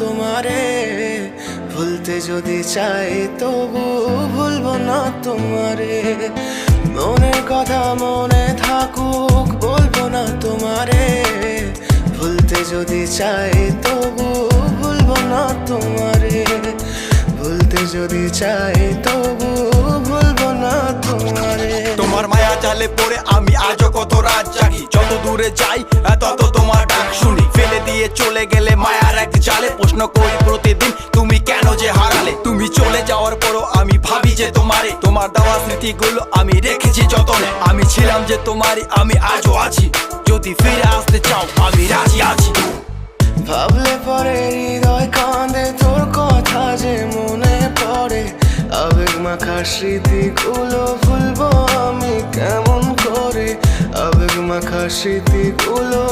তোমারে, ভুলতে যদি চাই তবু ভুলবো না তোমারে। মনের কথা মনে থাকুক বলবো না তোমারে, ভুলতে যদি চাই তবু ভুলবো না তোমারে, ভুলতে যদি চাই তবু ভুলবো না তোমারে। তোমার মায়া জালে পড়ে আমি আজও কত রাত জাগি, যত দূরে যাই তত তোমার ডাক শুনি। ফেলে দিয়ে চলে গেলে মায়ার এক জালে, প্রশ্ন করি প্রতিদিন তুমি কেন যে হারালে। তুমি চলে যাওয়ার পরও আমি ভাবি যে তোমারে, তোমার দেওয়া স্মৃতিগুলো আমি রেখেছি যতনে। আমি ছিলাম যে তোমারই, আমি আজও আছি, যদি ফিরে আসতে চাও আমি রাজি আছি। ভাবলে পরে হৃদয় কাঁদে, তোর কথা যে মনে পড়ে। আবেগ মাখা স্মৃতিগুলো ভুলবো আমি কেমন করে, আবেগ মাখা স্মৃতিগুলো